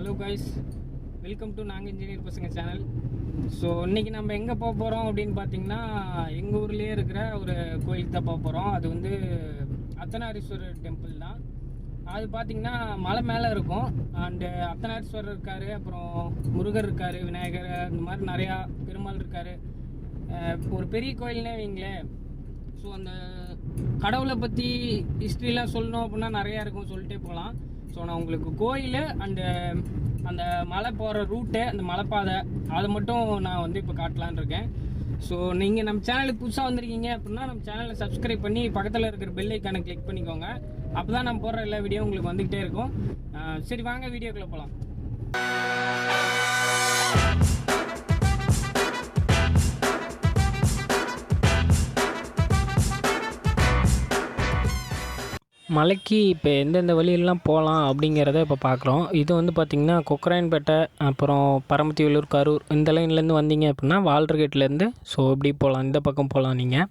Hello guys, welcome to நாங்கள் engineer பசங்க channel. So இன்றைக்கி நம்ம எங்கே போக போகிறோம் அப்படின்னு பார்த்தீங்கன்னா, எங்கள் ஊர்லேயே இருக்கிற ஒரு கோயிலுக்கு தான் போக போகிறோம். அது வந்து அர்த்தநாரீஸ்வரர் டெம்பிள் தான். அது பார்த்திங்கன்னா மலை மேலே இருக்கும். அண்டு அர்த்தநாரீஸ்வரர் இருக்கார், அப்புறம் முருகர் இருக்கார், விநாயகர், இந்த மாதிரி நிறையா பெருமாள் இருக்கார். ஒரு பெரிய கோயில்னே வைங்களேன். ஸோ அந்த கடவுளை பற்றி ஹிஸ்ட்ரிலாம் சொல்லணும் அப்படின்னா நிறையா இருக்கும், சொல்லிட்டே போகலாம். ஸோ நான் உங்களுக்கு கோயில் அண்டு அந்த மலை போகிற ரூட்டு, அந்த மலைப்பாதை, அதை மட்டும் நான் வந்து இப்போ காட்டலான்னு இருக்கேன். ஸோ நீங்கள் நம்ம சேனலுக்கு புதுசாக வந்திருக்கீங்க அப்படின்னா நம்ம சேனலை சப்ஸ்கிரைப் பண்ணி பக்கத்தில் இருக்கிற பெல் ஐக்கானை கிளிக் பண்ணிக்கோங்க. அப்போ தான் நம்ம போடுற எல்லா வீடியோ உங்களுக்கு வந்துக்கிட்டே இருக்கும். சரி, வாங்க வீடியோக்குள்ளே போகலாம். மலைக்கு இப்போ எந்தெந்த வழியெல்லாம் போகலாம் அப்படிங்கிறத இப்போ பார்க்குறோம். இது வந்து பார்த்திங்கன்னா கொக்கராயன்பேட்டை, அப்புறம் பரமத்திவேலூர், கரூர், இந்த லைன்லேருந்து வந்தீங்க அப்படின்னா வால்டர்கேட்லேருந்து ஸோ இப்படி போகலாம், இந்த பக்கம் போகலாம். நீங்கள்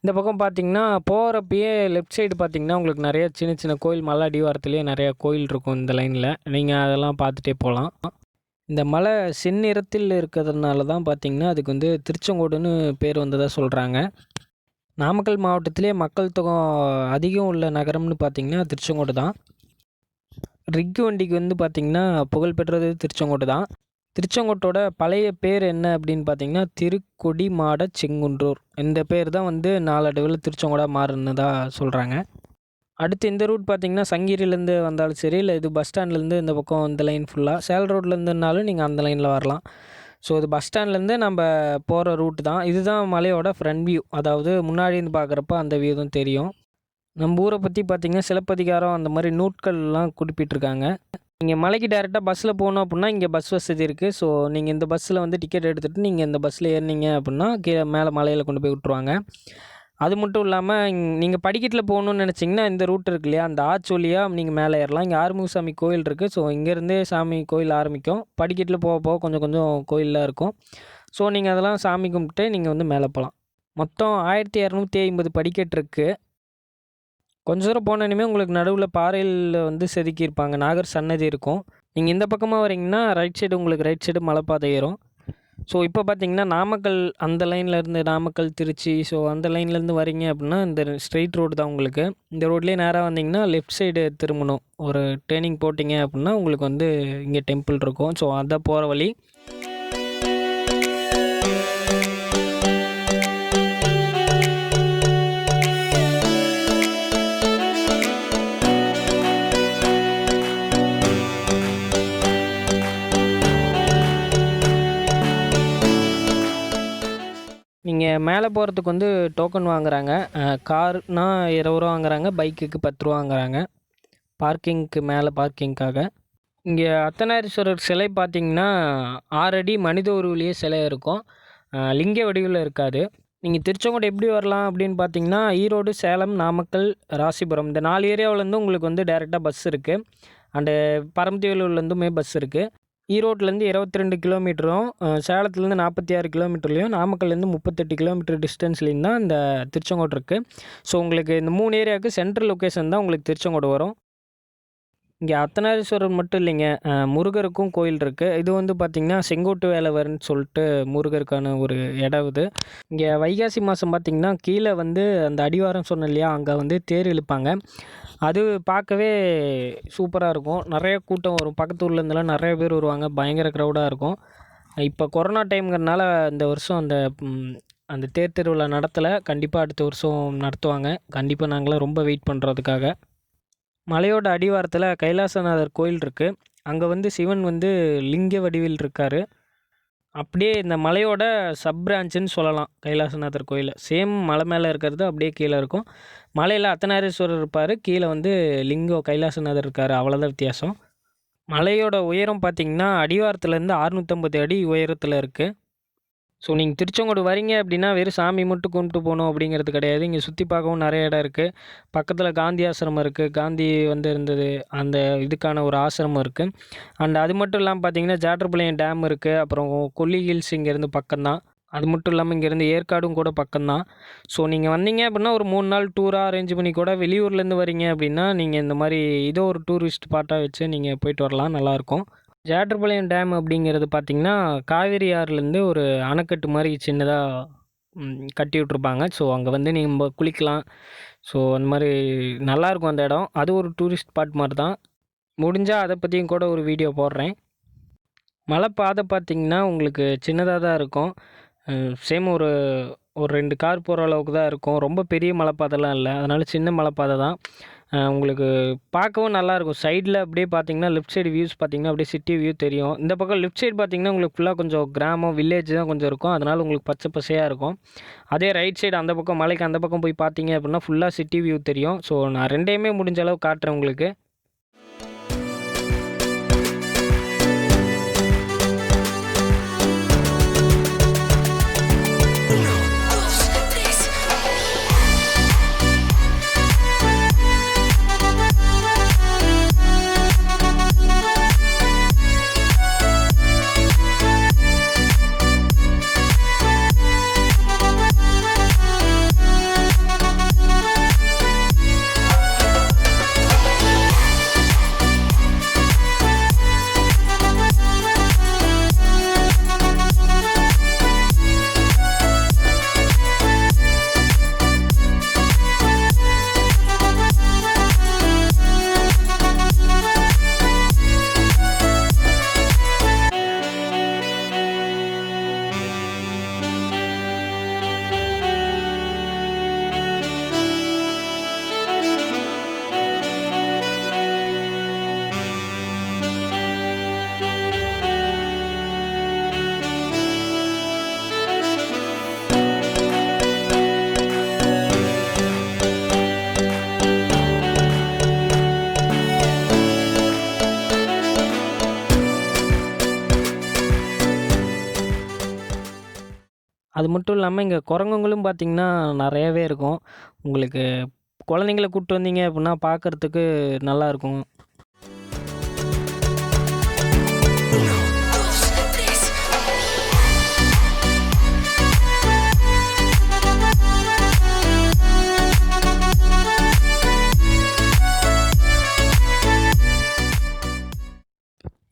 இந்த பக்கம் பார்த்திங்கன்னா போகிறப்பயே லெஃப்ட் சைடு பார்த்திங்கன்னா உங்களுக்கு நிறைய சின்ன சின்ன கோயில், மலை அடிவாரத்துலேயே நிறையா கோயில் இருக்கும் இந்த லைனில். நீங்கள் அதெல்லாம் பார்த்துட்டே போகலாம். இந்த மலை செந்நிறத்தில் இருக்கிறதுனால தான் பார்த்திங்கன்னா அதுக்கு வந்து திருச்செங்கோடுன்னு பேர் வந்ததாக சொல்கிறாங்க. நாமக்கல் மாவட்டத்திலே மக்கள் தொகை அதிகம் உள்ள நகரம்னு பார்த்திங்கன்னா திருச்செங்கோடு தான். ரிக்கு வண்டிக்கு வந்து பார்த்திங்கன்னா புகழ்பெற்றது திருச்செங்கோடு தான். திருச்செங்கோட்டோட பழைய பேர் என்ன அப்படின்னு பார்த்திங்கன்னா திருக்கொடிமாட செங்குன்றூர். இந்த பேர் தான் வந்து நாளடைவில் திருச்செங்கோடாக மாறினதாக சொல்கிறாங்க. அடுத்து இந்த ரூட் பார்த்திங்கன்னா சங்ககிரிலேருந்து வந்தாலும் சரி, இல்லை இது பஸ் ஸ்டாண்ட்லேருந்து இந்த பக்கம் இந்த லைன் ஃபுல்லாக சேல் ரோட்லேருந்துனாலும் நீங்கள் அந்த லைனில் வரலாம். ஸோ இது பஸ் ஸ்டாண்ட்லேருந்து நம்ம போகிற ரூட்டு தான். இதுதான் மலையோட ஃப்ரண்ட் வியூ, அதாவது முன்னாடி இருந்து பார்க்குறப்ப அந்த வியூ தான் தெரியும். நம்ம ஊரை பற்றி பார்த்திங்கன்னா சிலப்பதிகாரம் அந்த மாதிரி நூட்கள்லாம் குறிப்பிட்டிருக்காங்க. நீங்கள் மலைக்கு டேரெக்டாக பஸ்ஸில் போகணும் அப்படின்னா இங்கே பஸ் வசதி இருக்குது. ஸோ நீங்கள் இந்த பஸ்ஸில் வந்து டிக்கெட் எடுத்துகிட்டு நீங்கள் இந்த பஸ்ஸில் ஏறினீங்க அப்படின்னா கீழே மேலே மலையில் கொண்டு போய் விட்ருவாங்க. அது மட்டும் இல்லாமல் நீங்கள் படிக்கட்டில் போகணுன்னு நினச்சிங்கன்னா இந்த ரூட் இருக்கு இல்லையா, அந்த ஆச்சு வழியாக நீங்கள் மேலே ஏறலாம். இங்கே ஆறுமுகசாமி கோயில் இருக்குது. ஸோ இங்கேருந்தே சாமி கோயில் ஆரம்பிக்கும். படிக்கட்டில் போக போக கொஞ்சம் கொஞ்சம் கோயிலெலாம் இருக்கும். ஸோ நீங்கள் அதெல்லாம் சாமி கும்பிட்டு நீங்கள் வந்து மேலே போகலாம். மொத்தம் 1250 படிக்கட்டு இருக்குது. கொஞ்சம் தூரம் போனோன்னே உங்களுக்கு நடுவில் பாறையில் வந்து செதுக்கியிருப்பாங்க, நாகர் சன்னதி இருக்கும். நீங்கள் இந்த பக்கமாக வரீங்கன்னா ரைட் சைடு, உங்களுக்கு ரைட் சைடு மலைப்பாதை ஏறும். ஸோ இப்போ பார்த்தீங்கன்னா நாமக்கல் அந்த லைன்லேருந்து, நாமக்கல் திருச்சி, ஸோ அந்த லைன்லேருந்து வரீங்க அப்படின்னா இந்த ஸ்ட்ரெயிட் ரோடு தான் உங்களுக்கு. இந்த ரோட்லேயே நேராக வந்தீங்கன்னா லெஃப்ட் சைடு திரும்பணும். ஒரு டேர்னிங் போட்டிங்க அப்படின்னா உங்களுக்கு வந்து இங்கே டெம்பிள் இருக்கும். ஸோ அதான் போகிற வழி. நீங்கள் மேலே போகிறதுக்கு வந்து டோக்கன் வாங்குகிறாங்க. கார்னா 20 ரூபா வாங்குறாங்க, பைக்குக்கு 10 ரூபா வாங்குறாங்க பார்க்கிங்க்கு, மேலே பார்க்கிங்க்காக. இங்கே அர்த்தநாரீஸ்வரர் சிலை பார்த்திங்கன்னா 6 அடி மனித உருவிலேயே சிலை இருக்கும், லிங்க வடிவில் இருக்காது. நீங்கள் திருச்செங்கோடு எப்படி வரலாம் அப்படின்னு பார்த்தீங்கன்னா ஈரோடு, சேலம், நாமக்கல், ராசிபுரம் இந்த 4 ஏரியாவிலேருந்து உங்களுக்கு வந்து டைரெக்டாக பஸ் இருக்குது. அண்டு பரமத்திவேலூர்லேருந்துமே பஸ் இருக்குது. ஈரோட்லேருந்து 22 கிலோமீட்டரும், சேலத்துலேருந்து 46 கிலோமீட்டர்லேயும், நாமக்கல்லேருந்து 38 கிலோமீட்டர் டிஸ்டன்ஸ்லேயும் தான் இந்த திருச்செங்கோடு இருக்குது. ஸோ உங்களுக்கு இந்த 3 ஏரியாவுக்கு சென்ட்ரல் லொக்கேஷன் தான் உங்களுக்கு திருச்செங்கோடு வரும். இங்கே அர்த்தநாரீஸ்வரர் மட்டும் இல்லைங்க, முருகருக்கும் கோயில் இருக்குது. இது வந்து பார்த்திங்கன்னா செங்கோட்டு வேலவர்னு சொல்லிட்டு முருகருக்கான ஒரு இடம் இது. இங்கே வைகாசி மாதம் பார்த்திங்கன்னா கீழே வந்து அந்த அடிவாரம் சொன்னேன் இல்லையா, அங்கே வந்து தேர் இழுப்பாங்க. அது பார்க்கவே சூப்பராக இருக்கும். நிறைய கூட்டம் வரும், பக்கத்து ஊர்லேருந்துலாம் நிறைய பேர் வருவாங்க, பயங்கர க்ரௌடாக இருக்கும். இப்போ கொரோனா டைம்ங்கிறதுனால இந்த வருஷம் அந்த தேர் திருவிழா நடத்தலை. கண்டிப்பாக அடுத்த வருஷம் நடத்துவாங்க. கண்டிப்பாக நாங்களாம் ரொம்ப வெயிட் பண்ணுறதுக்காக. மலையோட அடிவாரத்தில் கைலாசநாதர் கோயில் இருக்குது. அங்கே வந்து சிவன் வந்து லிங்க வடிவில் இருக்கார். அப்படியே இந்த மலையோட சப் பிரான்ச்சுன்னு சொல்லலாம் கைலாசநாதர் கோயில். சேம் மலை மேலே இருக்கிறது அப்படியே கீழே இருக்கும். மலையில் அர்த்தநாரீஸ்வரர் இருப்பார், கீழே வந்து லிங்கம் கைலாசநாதர் இருக்கார், அவ்வளோதான் வித்தியாசம். மலையோட உயரம் பார்த்திங்கன்னா அடிவாரத்துலேருந்து 650 அடி உயரத்தில் இருக்குது. ஸோ நீங்கள் திருச்செங்கோடு வரீங்க அப்படின்னா வெறும் சாமி மட்டும் கும்பிட்டு போகணும் அப்படிங்கிறது கிடையாது. இங்கே சுற்றி பார்க்கவும் நிறைய இடம் இருக்குது. பக்கத்தில் காந்தி ஆசிரமம் இருக்குது, காந்தி வந்து இருந்தது அந்த இதுக்கான ஒரு ஆசிரமம் இருக்குது. அண்ட் அது மட்டும் இல்லாமல் பார்த்தீங்கன்னா ஜாட்டர்பாளையம் டேம் இருக்குது. அப்புறம் கொல்லி ஹில்ஸ் இங்கேருந்து பக்கம்தான். அது மட்டும் இல்லாமல் இங்கேருந்து ஏற்காடும் கூட பக்கம்தான். ஸோ நீங்கள் வந்தீங்க அப்படின்னா ஒரு 3 நாள் டூராக அரேஞ்ச் பண்ணி கூட வெளியூர்லேருந்து வரீங்க அப்படின்னா நீங்கள் இந்த மாதிரி இதோ ஒரு டூரிஸ்ட் ஸ்பாட்டாக வச்சு நீங்கள் போயிட்டு வரலாம், நல்லாயிருக்கும். ஜேட்டர்பாளையம் டேம் அப்படிங்கிறது பார்த்திங்கன்னா காவேரி ஆறுலேருந்து ஒரு அணைக்கட்டு மாதிரி சின்னதாக கட்டி விட்ருப்பாங்க. ஸோ அங்கே வந்து நீங்கள் குளிக்கலாம். ஸோ அந்த மாதிரி நல்லாயிருக்கும் அந்த இடம். அது ஒரு டூரிஸ்ட் ஸ்பாட் மாதிரி தான். முடிஞ்சால் அதை பற்றியும் கூட ஒரு வீடியோ போடுறேன். மலைப்பாதை பார்த்திங்கன்னா உங்களுக்கு சின்னதாக தான் இருக்கும். சேம் ஒரு ஒரு 2 கார் போகிற அளவுக்கு தான் இருக்கும். ரொம்ப பெரிய மலைப்பாதைலாம் இல்லை. அதனால் சின்ன மலைப்பாதை தான். உங்களுக்கு பார்க்கவும் நல்லாயிருக்கும். சைடில் அப்படியே பார்த்தீங்கன்னா லெஃப்ட் சைடு வியூஸ் பார்த்தீங்கன்னா அப்படியே சிட்டி வியூ தெரியும். இந்த பக்கம் லெஃப்ட் சைடு பார்த்தீங்கன்னா உங்களுக்கு ஃபுல்லாக கொஞ்சம் கிராமம், வில்லேஜ் தான் கொஞ்சம் இருக்கும். அதனால் உங்களுக்கு பச்சை பசையாக இருக்கும். அதே ரைட் சைடு அந்த பக்கம் மலைக்கு அந்த பக்கம் போய் பார்த்தீங்க அப்படின்னா ஃபுல்லாக சிட்டி வியூ தெரியும். ஸோ நான் 2யுமே முடிஞ்ச அளவு காட்டுறேன் உங்களுக்கு. அது மட்டும் இல்லாமல் இங்கே குரங்குங்களும் பார்த்திங்கன்னா நிறையவே இருக்கும். உங்களுக்கு குழந்தைங்கள கூப்பிட்டு வந்தீங்க அப்படின்னா பார்க்குறதுக்கு நல்லாயிருக்கும்.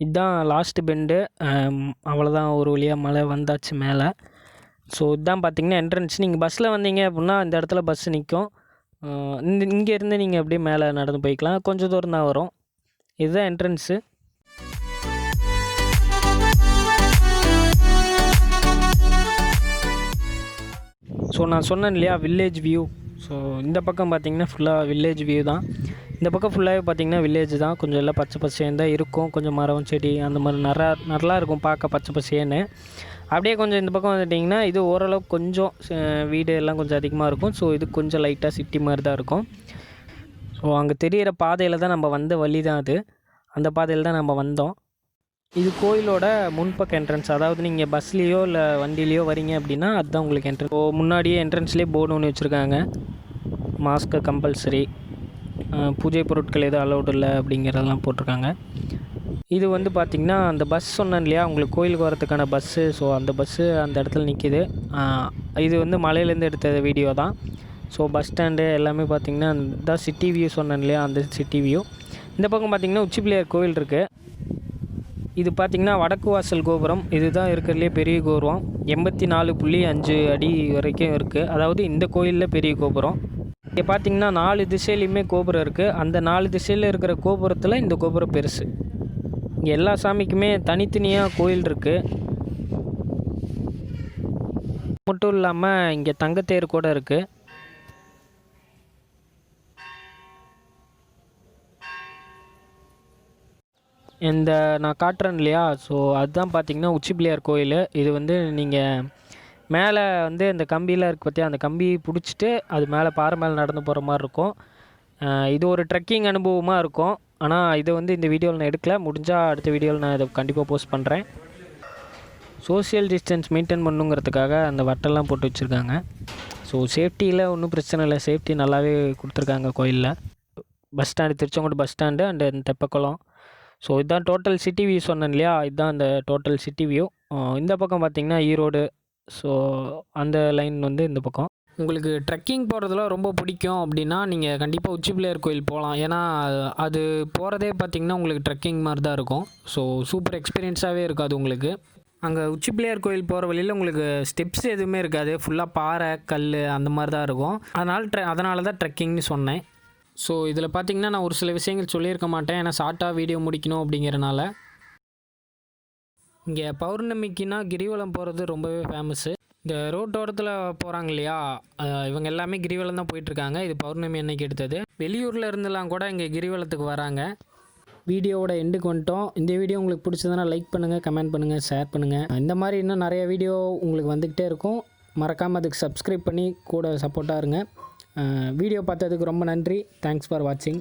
இதுதான் லாஸ்ட்டு பெண்டு. அவ்வளோதான், ஒரு வழியாக மலை வந்தாச்சு மேலே. ஸோ இதுதான் பார்த்திங்கன்னா என்ட்ரன்ஸ். நீங்கள் பஸ்ஸில் வந்தீங்க அப்படின்னா இந்த இடத்துல பஸ்ஸு நிற்கும். இங்கேருந்து நீங்கள் அப்படியே மேலே நடந்து போய்க்கலாம். கொஞ்சம் தூரம் தான் வரும். இதுதான் என்ட்ரன்ஸு. ஸோ நான் சொன்னேன் இல்லையா வில்லேஜ் வியூ. ஸோ இந்த பக்கம் பார்த்திங்கன்னா ஃபுல்லாக வில்லேஜ் வியூ தான். இந்த பக்கம் ஃபுல்லாகவே பார்த்திங்கன்னா வில்லேஜ் தான். கொஞ்சம் எல்லாம் பச்சை பசேன்னு தான் இருக்கும். கொஞ்சம் மரம் செடி அந்த மாதிரி நல்லா இருக்கும் பார்க்க பச்சை பசேன்னு. அப்படியே கொஞ்சம் இந்த பக்கம் வந்துட்டிங்கன்னா இது ஓரளவுக்கு கொஞ்சம் வீடு எல்லாம் கொஞ்சம் அதிகமாக இருக்கும். ஸோ இது கொஞ்சம் லைட்டாக சிட்டி மாதிரி தான் இருக்கும். ஸோ அங்கே தெரிகிற பாதையில் தான் நம்ம வந்த வழி தான் அது. அந்த பாதையில் தான் நம்ம வந்தோம். இது கோயிலோட முன்பக்க என்ட்ரன்ஸ். அதாவது நீங்கள் பஸ்லேயோ இல்லை வண்டிலேயோ வரீங்க அப்படின்னா அதுதான் உங்களுக்கு என்ட்ரன்ஸ். ஸோ முன்னாடியே என்ட்ரன்ஸ்லேயே போர்டு ஒன்று வச்சுருக்காங்க, மாஸ்க்கு கம்பல்சரி, பூஜை பொருட்கள் எதுவும் அலௌடு இல்லை அப்படிங்கிறதெல்லாம் போட்டிருக்காங்க. இது வந்து பார்த்திங்கன்னா அந்த பஸ் சொன்னேன் இல்லையா உங்களுக்கு கோயிலுக்கு வரதுக்கான பஸ்ஸு. ஸோ அந்த பஸ்ஸு அந்த இடத்துல நிற்கிது. இது வந்து மலையிலேருந்து எடுத்த வீடியோ தான். ஸோ பஸ் ஸ்டாண்டு எல்லாமே பார்த்திங்கன்னா இந்த சிட்டி வியூ சொன்னேன் இல்லையா, அந்த சிட்டி வியூ. இந்த பக்கம் பார்த்திங்கன்னா உச்சி பிள்ளையார் கோவில் இருக்குது. இது பார்த்திங்கன்னா வடக்கு வாசல் கோபுரம். இதுதான் இருக்கிறதுலே பெரிய கோபுரம். 84.5 அடி வரைக்கும் இருக்குது. அதாவது இந்த கோயிலில் பெரிய கோபுரம். இங்கே பார்த்திங்கன்னா 4 திசையிலையுமே கோபுரம் இருக்குது. அந்த 4 திசையில் இருக்கிற கோபுரத்தில் இந்த கோபுரம் பெருசு. இங்கே எல்லா சாமிக்குமே தனித்தனியாக கோயில் இருக்குது. மட்டும் இல்லாமல் இங்கே தங்கத்தேர் கூட இருக்குது. இந்த நான் காட்டுறேன் இல்லையா, ஸோ அதுதான் பார்த்திங்கன்னா உச்சி பிள்ளையார் கோயில். இது வந்து நீங்கள் மேலே வந்து இந்த கம்பியெலாம் இருக்குது பார்த்தியா, அந்த கம்பி பிடிச்சிட்டு அது மேலே பாறை மேலே நடந்து போகிற மாதிரி இருக்கும். இது ஒரு ட்ரெக்கிங் அனுபவமாக இருக்கும். ஆனால் இதை வந்து இந்த வீடியோவில் நான் எடுக்கல. முடிஞ்சால் அடுத்த வீடியோவில் நான் இதை கண்டிப்பாக போஸ்ட் பண்ணுறேன். சோஷியல் டிஸ்டன்ஸ் மெயின்டைன் பண்ணுங்கிறதுக்காக அந்த வட்டெல்லாம் போட்டு வச்சுருக்காங்க. ஸோ சேஃப்டியில் ஒன்றும் பிரச்சனை இல்லை. சேஃப்டி நல்லாவே கொடுத்துருக்காங்க கோயிலில். Bus stand, Tiruchengode bus stand and தெப்பக்குளம். ஸோ இதுதான் டோட்டல் சிட்டி வியூ சொன்னேன் இல்லையா, இதுதான் அந்த டோட்டல் சிட்டி வியூ. இந்த பக்கம் பார்த்திங்கன்னா ஈரோடு, ஸோ அந்த லைன் வந்து இந்த பக்கம். உங்களுக்கு ட்ரெக்கிங் போகிறதுலாம் ரொம்ப பிடிக்கும் அப்படின்னா நீங்கள் கண்டிப்பாக உச்சி பிள்ளையார் கோயில் போகலாம். ஏன்னா அது போகிறதே பார்த்திங்கன்னா உங்களுக்கு ட்ரெக்கிங் மாதிரி தான் இருக்கும். ஸோ சூப்பர் எக்ஸ்பீரியன்ஸாகவே இருக்காது உங்களுக்கு. அங்கே உச்சி பிள்ளையார் கோயில் போகிற வழியில் உங்களுக்கு ஸ்டெப்ஸ் எதுவுமே இருக்காது. ஃபுல்லாக பாறை கல் அந்த மாதிரி தான் இருக்கும். அதனால தான் ட்ரெக்கிங்னு சொன்னேன். ஸோ இதில் பார்த்திங்கன்னா நான் ஒரு சில விஷயங்கள் சொல்லியிருக்க மாட்டேன். ஏன்னா ஷார்ட்டாக வீடியோ முடிக்கணும் அப்படிங்கிறனால. இங்கே பௌர்ணமிக்குன்னா கிரிவலம் போகிறது ரொம்பவே ஃபேமஸ்ஸு. இந்த ரோட்டோரத்தில் போகிறாங்க இல்லையா, இவங்க எல்லாமே கிரிவலம் தான் போயிட்டுருக்காங்க. இது பௌர்ணமி அன்னைக்கு எடுத்தது. வெளியூரில் இருந்தெல்லாம் கூட இங்கே கிரிவலத்துக்கு வராங்க. வீடியோவோட எண்டுக்கு வந்துட்டோம். இந்த வீடியோ உங்களுக்கு பிடிச்சதுன்னா லைக் பண்ணுங்கள், கமெண்ட் பண்ணுங்கள், ஷேர் பண்ணுங்கள். இந்த மாதிரி இன்னும் நிறைய வீடியோ உங்களுக்கு வந்துக்கிட்டே இருக்கும். மறக்காமல் அதுக்கு சப்ஸ்கிரைப் பண்ணி கூட சப்போர்ட்டாக இருங்க. வீடியோ பார்த்ததுக்கு ரொம்ப நன்றி. தேங்க்ஸ் ஃபார் வாட்சிங்.